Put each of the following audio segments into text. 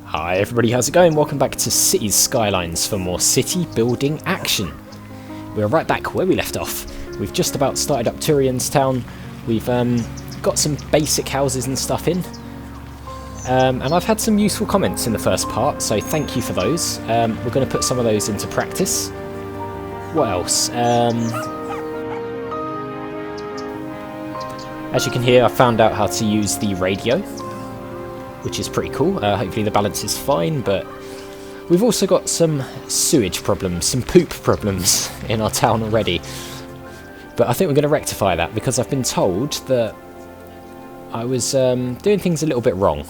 Hi everybody, how's it going? Welcome back to Cities Skylines for more city building action. We're right back where we left off. We've just about started up Turian's town. We've got some basic houses and stuff in. And I've had some useful comments in the first part, so thank you for those. We're going to put some of those into practice. What else? As you can hear, I found out how to use the radio, which is pretty cool. Hopefully the balance is fine, but we've also got some sewage problems, some poop problems in our town already. But I think we're going to rectify that because I've been told that I was doing things a little bit wrong,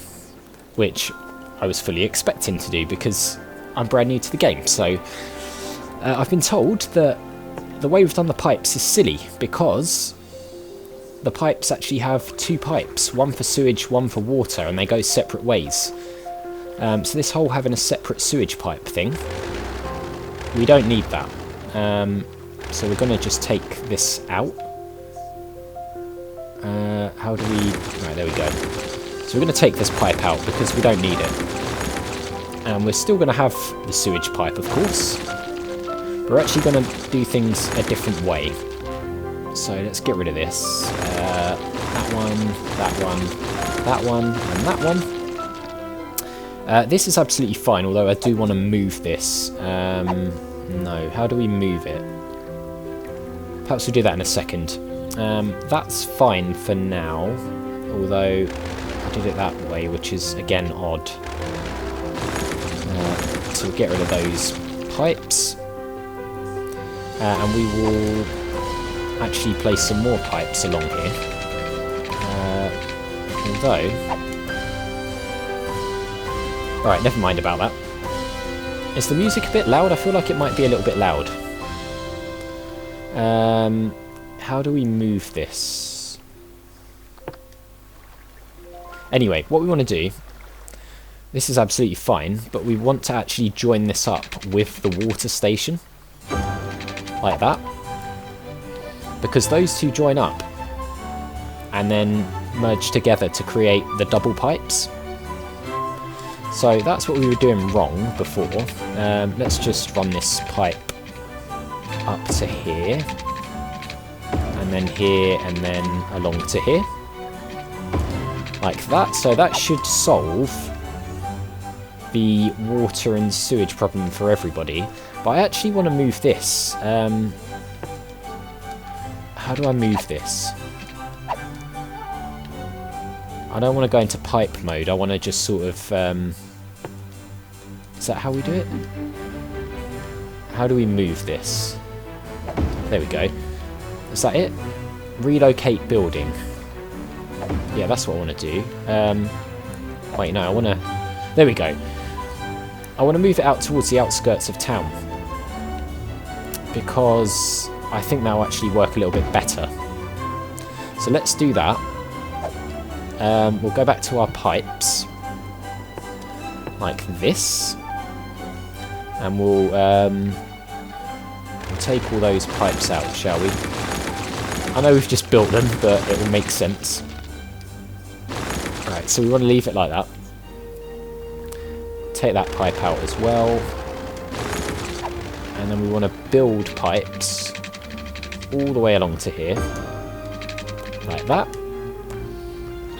which I was fully expecting to do because I'm brand new to the game. So I've been told that the way we've done the pipes is silly because the pipes actually have two pipes, one for sewage, one for water, and they go separate ways. So this whole having a separate sewage pipe thing, we don't need that. So we're going to just take this out. How do we... Right, there we go. So we're going to take this pipe out because we don't need it. And we're still going to have the sewage pipe, of course. We're actually going to do things a different way. So let's get rid of this. That one, that one, that one, and that one. This is absolutely fine, although I do want to move this. No, how do we move it? Perhaps we'll do that in a second. That's fine for now, although I did it that way, which is again odd. So we'll get rid of those pipes. And we will actually place some more pipes along here. Although... Alright, never mind about that. Is the music a bit loud? I feel like it might be a little bit loud. How do we move this? Anyway, what we want to do... This is absolutely fine, but we want to actually join this up with the water station. Like that. Because those two join up and then merge together to create the double pipes. So that's what we were doing wrong before. Let's just run this pipe up to here, and then here, and then along to here. Like that. So that should solve the water and sewage problem for everybody. But I actually want to move this. How do I move this? I don't want to go into pipe mode. I want to just sort of... is that how we do it? How do we move this? There we go. Is that it? Relocate building. Yeah, that's what I want to do. Wait, no, I want to... There we go. I want to move it out towards the outskirts of town. Because I think that'll actually work a little bit better. So let's do that. We'll go back to our pipes. Like this. And we'll take all those pipes out, shall we? I know we've just built them, but it will make sense. Right, so we want to leave it like that. Take that pipe out as well. And then we want to build pipes all the way along to here. Like that.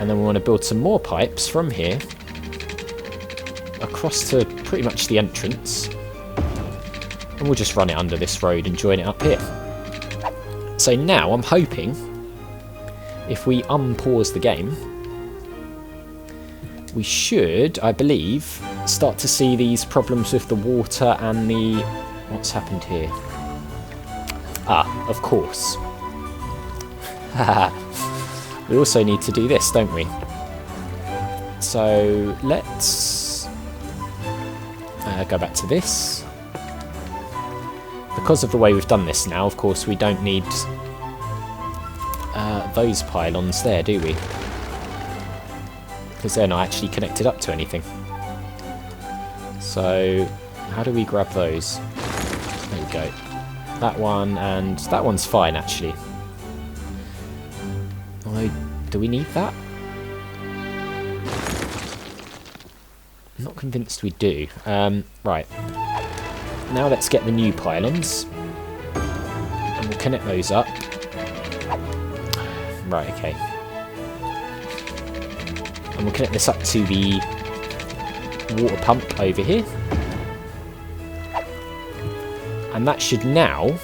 And then we want to build some more pipes from here across to pretty much the entrance. And we'll just run it under this road and join it up here. So now I'm hoping if we unpause the game, we should, I believe, start to see these problems with the water and the... What's happened here? Ah, of course. We also need to do this, don't we? So let's go back to this. Because of the way we've done this now, of course, we don't need those pylons there, do we? Because they're not actually connected up to anything. So how do we grab those? There we go. That one, and that one's fine, actually. Although, do we need that? Not convinced we do. Right. Now let's get the new pylons. And we'll connect those up. Right, okay. And we'll connect this up to the water pump over here. And that should now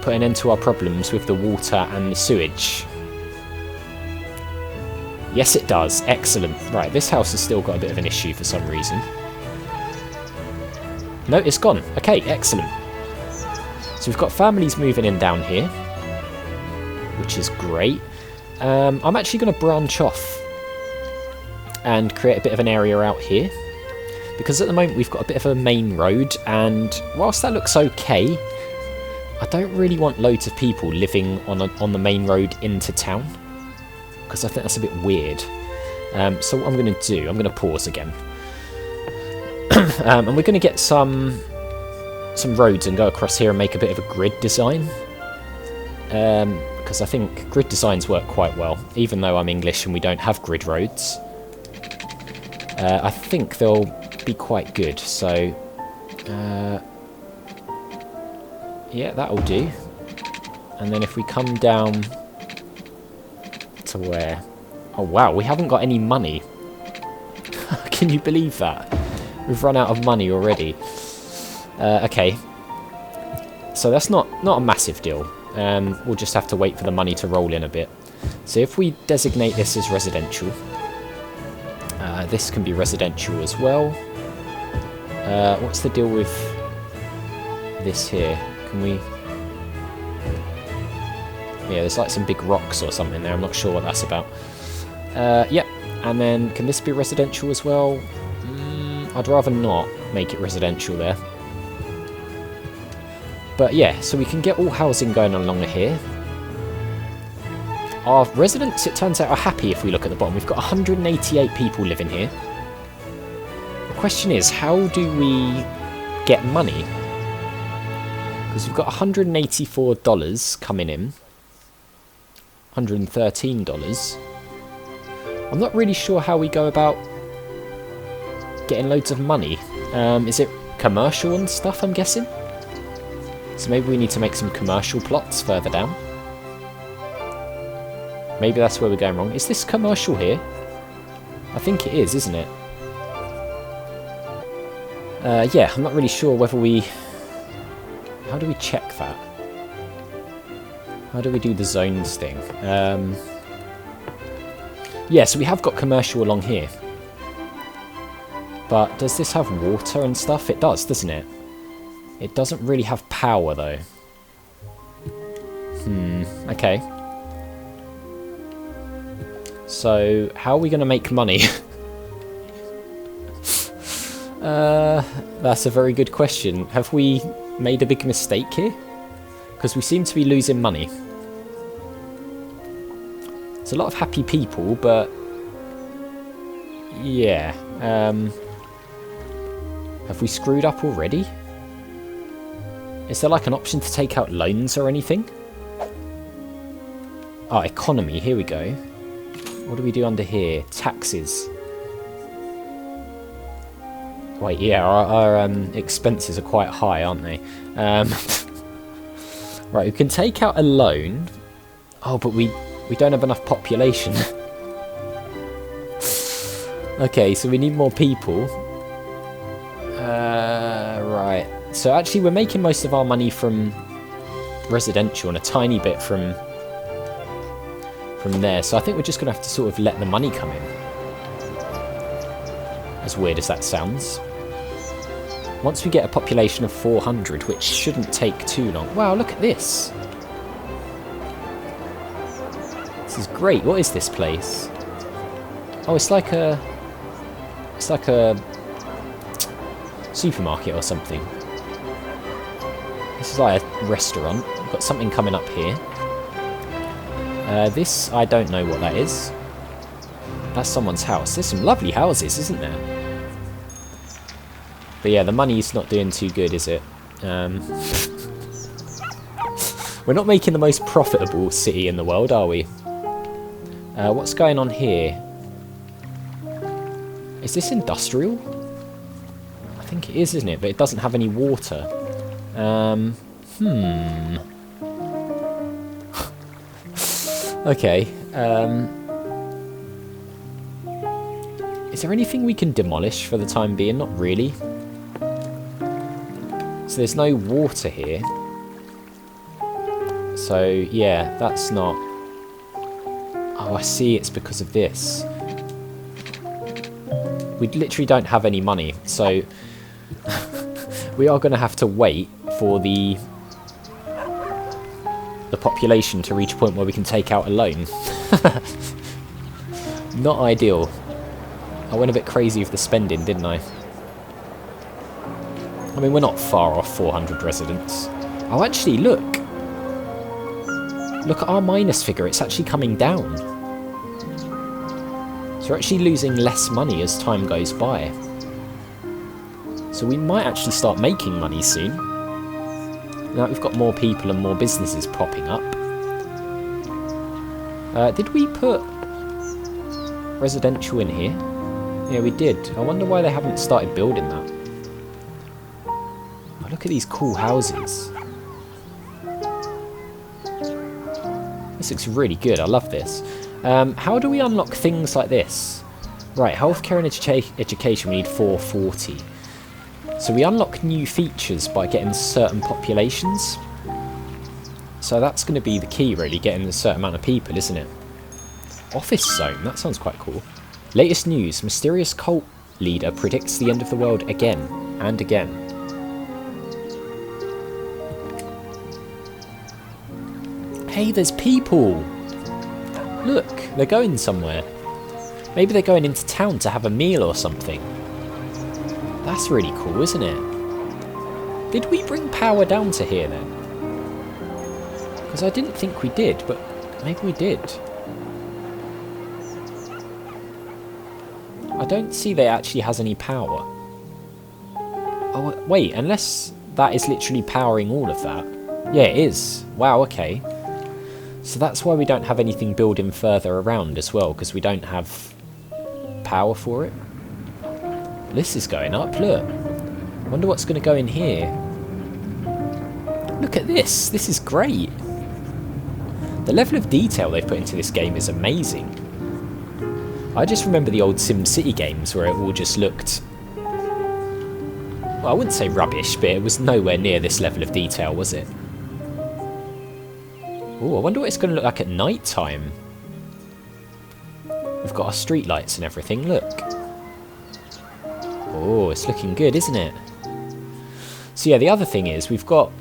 put an end to our problems with the water and the sewage. Yes, it does. Excellent. Right, this house has still got a bit of an issue for some reason. No, it's gone. Okay, excellent. So we've got families moving in down here, which is great. I'm actually going to branch off and create a bit of an area out here, because at the moment we've got a bit of a main road, and whilst that looks okay, I don't really want loads of people living on the main road into town, because I think that's a bit weird. So what I'm going to do, I'm going to pause again. And we're going to get some roads and go across here and make a bit of a grid design. Because I think grid designs work quite well, even though I'm English and we don't have grid roads. I think they'll be quite good, so... yeah, that'll do. And then if we come down to where... Oh wow, we haven't got any money. Can you believe that? We've run out of money already. Okay. So that's not a massive deal. We'll just have to wait for the money to roll in a bit. So if we designate this as residential, this can be residential as well. What's the deal with this here? Can we... Yeah, there's like some big rocks or something there. I'm not sure what that's about. Yep. And then can this be residential as well? I'd rather not make it residential there. But yeah, so we can get all housing going along here. Our residents, it turns out, are happy if we look at the bottom. We've got 188 people living here. The question is, how do we get money? Because we've got $184 coming in. $113. I'm not really sure how we go about getting loads of money. Is it commercial and stuff, I'm guessing? So maybe we need to make some commercial plots further down. Maybe that's where we're going wrong. Is this commercial here? I think it is, isn't it? Yeah, I'm not really sure whether we... How do we check that? How do we do the zones thing? Yeah, so we have got commercial along here. But does this have water and stuff? It does, doesn't it? It doesn't really have power, though. Okay. So, how are we going to make money? That's a very good question. Have we made a big mistake here? Because we seem to be losing money. There's a lot of happy people, but... Yeah. Have we screwed up already? Is there like an option to take out loans or anything? Oh, economy, here we go. What do we do under here? Taxes. Wait, yeah, our expenses are quite high, aren't they? Right, we can take out a loan. Oh, but we don't have enough population. Okay, so we need more people. Right. So actually we're making most of our money from residential and a tiny bit from there. So I think we're just going to have to sort of let the money come in. As weird as that sounds. Once we get a population of 400, which shouldn't take too long. Wow, look at this. This is great. What is this place? Oh, it's like a supermarket or something. This is like a restaurant. We've got something coming up here. This, I don't know what that is. That's someone's house. There's some lovely houses, isn't there? But yeah, the money's not doing too good, is it? We're not making the most profitable city in the world, are we? What's going on here? Is this industrial? I think it is, isn't it? But it doesn't have any water. Okay. Is there anything we can demolish for the time being? Not really. So there's no water here. So, yeah, that's not... Oh, I see, it's because of this. We literally don't have any money, so... we are going to have to wait for the population to reach a point where we can take out a loan. Not ideal. I went a bit crazy with the spending, didn't I? I mean, we're not far off 400 residents. Oh, actually, look! Look at our minus figure, it's actually coming down. So we're actually losing less money as time goes by. So we might actually start making money soon. Now we've got more people and more businesses popping up. Did we put residential in here? Yeah, we did. I wonder why they haven't started building that. Oh, look at these cool houses. This looks really good. I love this. How do we unlock things like this? Right, healthcare and education, we need 440. So we unlock new features by getting certain populations. So that's going to be the key, really, getting a certain amount of people, isn't it? Office zone, that sounds quite cool. Latest news, mysterious cult leader predicts the end of the world again and again. Hey, there's people! Look, they're going somewhere. Maybe they're going into town to have a meal or something. That's really cool, isn't it? Did we bring power down to here then? Because I didn't think we did, but maybe we did. I don't see that it actually has any power. Oh, wait, unless that is literally powering all of that. Yeah, it is. Wow, okay. So that's why we don't have anything building further around as well, because we don't have power for it. This is going up, look. Wonder what's going to go in here. Look at this. This is great. The level of detail they've put into this game is amazing. I just remember the old SimCity games where it all just looked... Well, I wouldn't say rubbish, but it was nowhere near this level of detail, was it? Oh, I wonder what it's going to look like at night time. We've got our street lights and everything, look. Oh, it's looking good, isn't it? So yeah, the other thing is we've got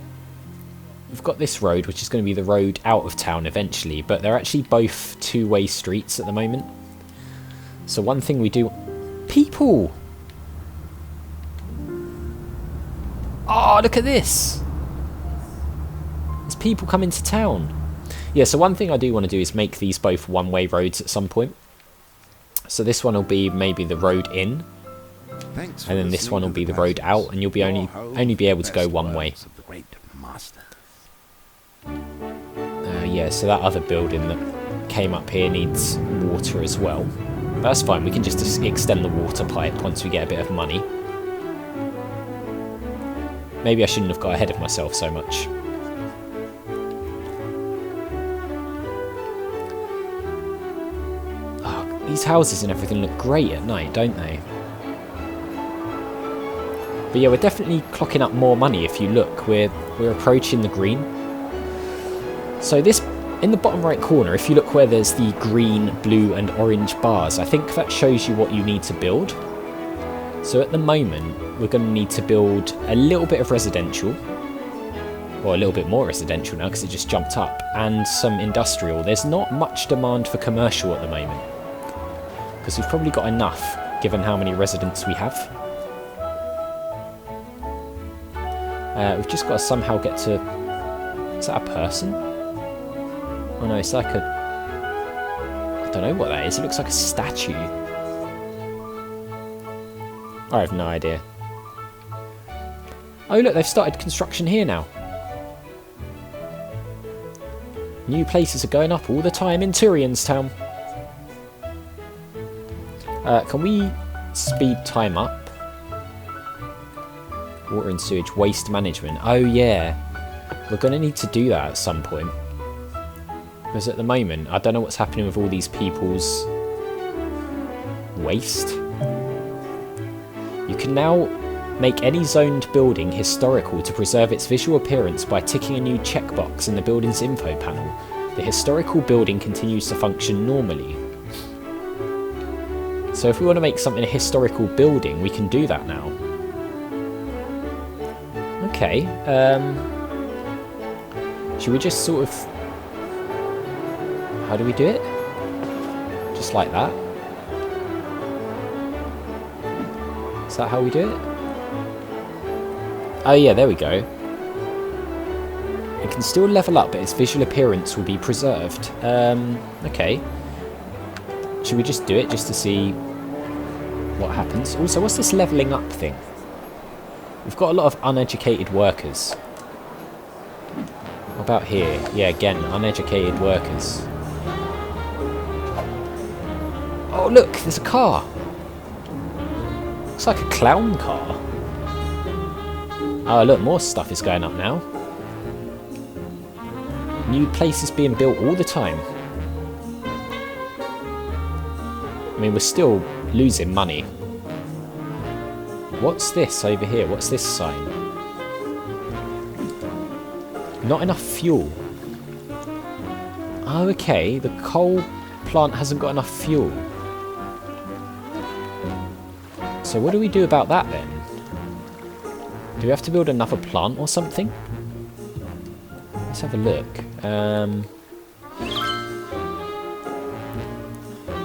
this road, which is going to be the road out of town eventually, but they're actually both two-way streets at the moment. So one thing we do... People! Oh, look at this! There's people coming to town. Yeah, so one thing I do want to do is make these both one-way roads at some point. So this one will be maybe the road in, and then this one will be the road out, and you'll be only be able to go one way. Yeah, so that other building that came up here needs water as well. But that's fine, we can just extend the water pipe once we get a bit of money. Maybe I shouldn't have got ahead of myself so much. Oh, these houses and everything look great at night, don't they? But yeah, we're definitely clocking up more money if you look. We're approaching the green. So this, in the bottom right corner, if you look where there's the green, blue and orange bars, I think that shows you what you need to build. So at the moment, we're going to need to build a little bit of residential. Or a little bit more residential now, because it just jumped up. And some industrial. There's not much demand for commercial at the moment. Because we've probably got enough, given how many residents we have. We've just got to somehow get to... Is that a person? Oh no, it's like a... I don't know what that is. It looks like a statue. I have no idea. Oh look, they've started construction here now. New places are going up all the time in Turian's town. Can we speed time up. Water and sewage, waste management. Oh yeah, we're going to need to do that at some point. Because at the moment, I don't know what's happening with all these people's waste. You can now make any zoned building historical to preserve its visual appearance by ticking a new checkbox in the building's info panel. The historical building continues to function normally. So if we want to make something a historical building, we can do that now. Okay, should we just sort of... How do we do it? Just like that? Is that how we do it? Oh yeah, there we go. It can still level up, but its visual appearance will be preserved. Okay. Should we just do it, just to see what happens? Also, what's this levelling up thing? We've got a lot of uneducated workers. What about here? Yeah, again, uneducated workers. Oh look, there's a car. Looks like a clown car. Oh look, more stuff is going up now. New places being built all the time. I mean, we're still losing money. What's this over here? What's this sign? Not enough fuel. Oh, okay. The coal plant hasn't got enough fuel. So what do we do about that then? Do we have to build another plant or something? Let's have a look.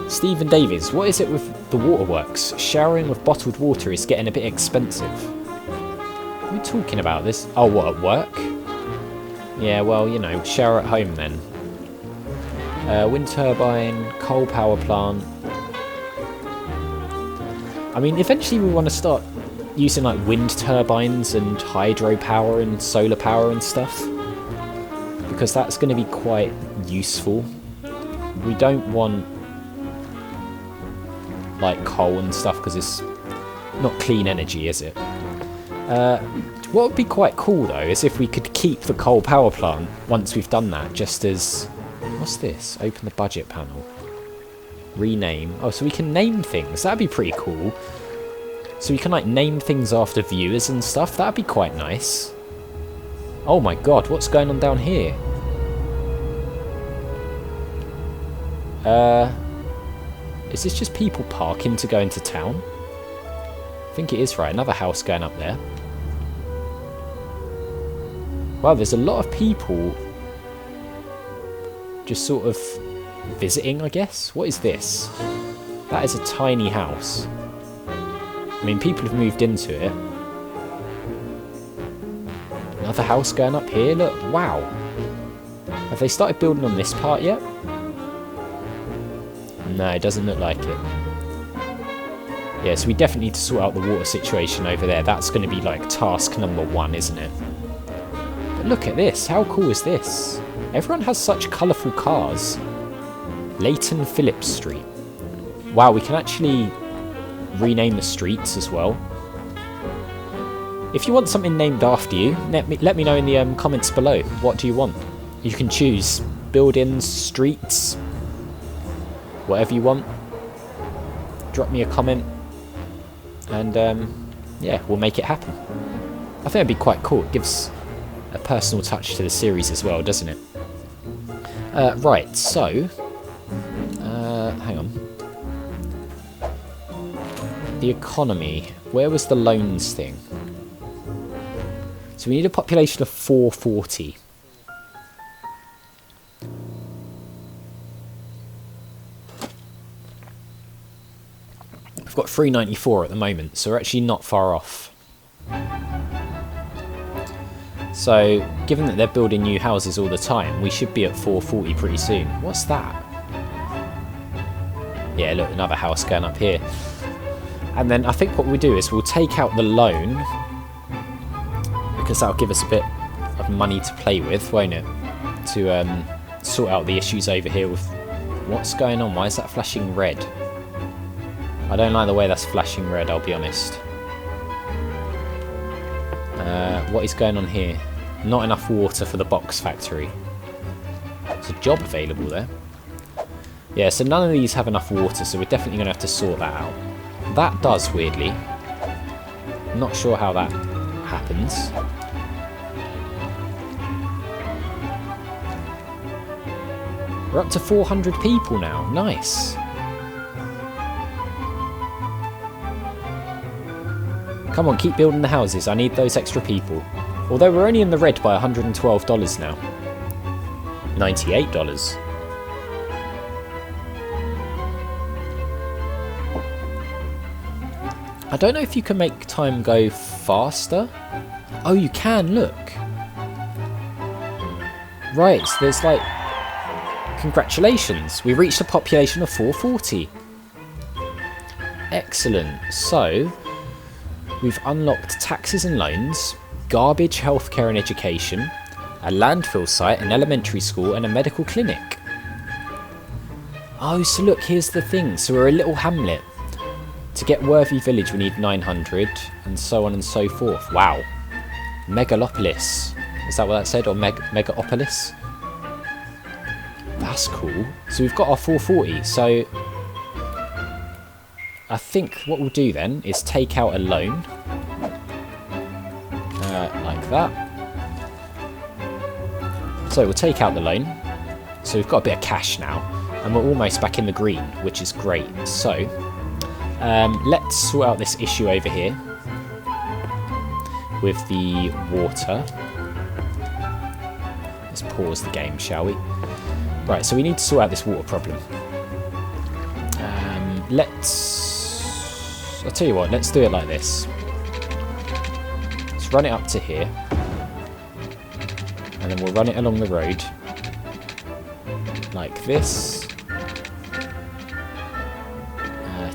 Stephen Davies, what is it with the waterworks? Showering with bottled water is getting a bit expensive. What are we talking about this? Oh, what, at work? Yeah, well, you know, shower at home then. Wind turbine, coal power plant. I mean, eventually we want to start using like wind turbines and hydropower and solar power and stuff. Because that's going to be quite useful. We don't want like coal and stuff because it's not clean energy, is it? What would be quite cool though is if we could keep the coal power plant once we've done that, just as... What's this? Open the budget panel. Rename. Oh, so we can name things. That'd be pretty cool. So we can like name things after viewers and stuff. That'd be quite nice. Oh my god, what's going on down here? Is this just people parking to go into town? I think it is, right. Another house going up there. Wow, there's a lot of people just sort of visiting, I guess. What is this? That is a tiny house. I mean, people have moved into it. Another house going up here. Look, wow. Have they started building on this part yet? No, it doesn't look like it. Yeah, so we definitely need to sort out the water situation over there. That's going to be like task number 1, isn't it? But look at this. How cool is this? Everyone has such colourful cars. Leighton Phillips Street. Wow, we can actually rename the streets as well. If you want something named after you, let me know in the comments below. What do you want? You can choose buildings, streets, whatever you want. Drop me a comment and yeah, we'll make it happen. I think it'd be quite cool. It gives a personal touch to the series as well, doesn't it? Right, so hang on. The economy. Where was the loans thing? So we need a population of 440. We've got 394 at the moment, so we're actually not far off. So, given that they're building new houses all the time, we should be at 440 pretty soon. What's that? Yeah, look, another house going up here. And then I think what we'll do is we'll take out the loan, because that'll give us a bit of money to play with, won't it? To sort out the issues over here with... What's going on? Why is that flashing red? I don't like the way that's flashing red, I'll be honest. What is going on here? Not enough water for the box factory. There's a job available there. Yeah, so none of these have enough water, so we're definitely going to have to sort that out. That does, weirdly. Not sure how that happens. We're up to 400 people now. Nice. Come on, keep building the houses. I need those extra people. Although we're only in the red by $112 now. $98. I don't know if you can make time go faster. Oh, you can, look. Right, so there's like... Congratulations, we reached a population of 440. Excellent. So, we've unlocked taxes and loans, garbage, healthcare and education, a landfill site, an elementary school and a medical clinic. Oh, so look, here's the thing. So we're a little hamlet. To get Worthy Village we need 900 and so on and so forth. Wow. Megalopolis. Is that what that said? Or Megaopolis? That's cool. So we've got our 440. So I think what we'll do then is take out a loan. Like that. So we'll take out the loan. So we've got a bit of cash now. And we're almost back in the green, which is great. So let's sort out this issue over here with the water. Let's pause the game, shall we? Right, so we need to sort out this water problem. I'll tell you what, let's do it like this. Let's run it up to here. And then we'll run it along the road. Like this.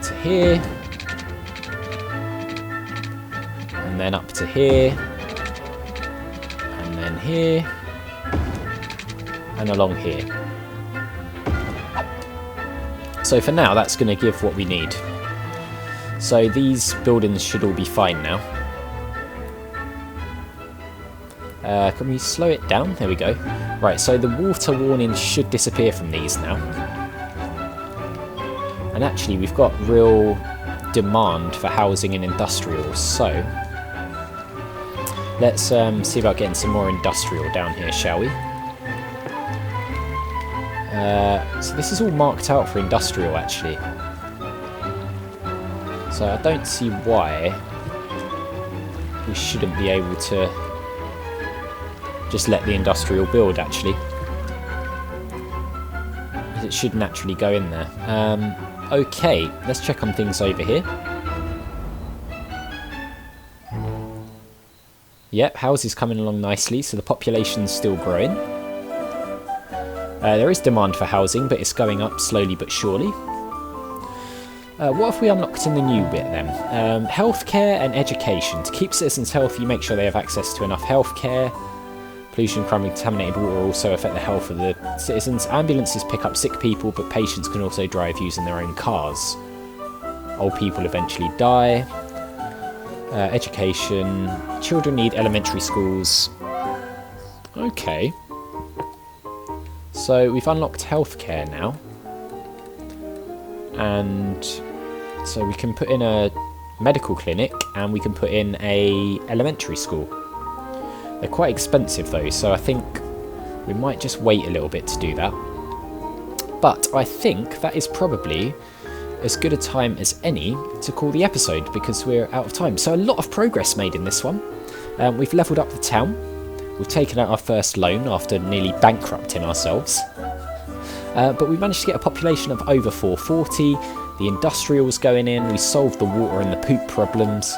To here. And then up to here. And then here. And along here. So for now, that's going to give what we need. So these buildings should all be fine now. Can we slow it down? There we go. Right, so the water warning should disappear from these now. And actually, we've got real demand for housing and industrial, so let's see about getting some more industrial down here, shall we? So this is all marked out for industrial, actually. So I don't see why we shouldn't be able to just let the industrial build, actually. It should naturally go in there. Okay, let's check on things over here. Yep, houses coming along nicely, so the population's still growing. There is demand for housing, but it's going up slowly but surely. What if we unlocked in the new bit then? Healthcare and education. To keep citizens healthy, make sure they have access to enough healthcare. Pollution, crime, and contaminated water also affect the health of the citizens. Ambulances pick up sick people, but patients can also drive using their own cars. Old people eventually die. Education. Children need elementary schools. Okay. So we've unlocked healthcare now. And so we can put in a medical clinic and we can put in a elementary school. They're quite expensive though, so I think we might just wait a little bit to do that. But I think that is probably as good a time as any to call the episode because we're out of time. So a lot of progress made in this one. We've levelled up the town. We've taken out our first loan after nearly bankrupting ourselves. But we managed to get a population of over 440. The industrial's going in. We solved the water and the poop problems.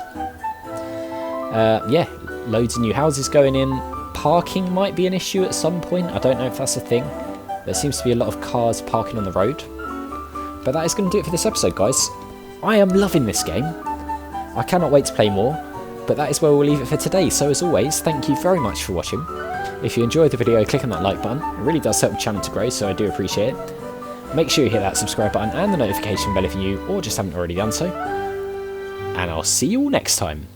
Yeah, loads of new houses going in. Parking might be an issue at some point. I don't know if that's a thing. There seems to be a lot of cars parking on the road. But that is going to do it for this episode, guys. I am loving this game. I cannot wait to play more. But that is where we'll leave it for today. So as always, thank you very much for watching. If you enjoyed the video, click on that like button. It really does help the channel to grow, so I do appreciate it. Make sure you hit that subscribe button and the notification bell if you're new or just haven't already done so. And I'll see you all next time.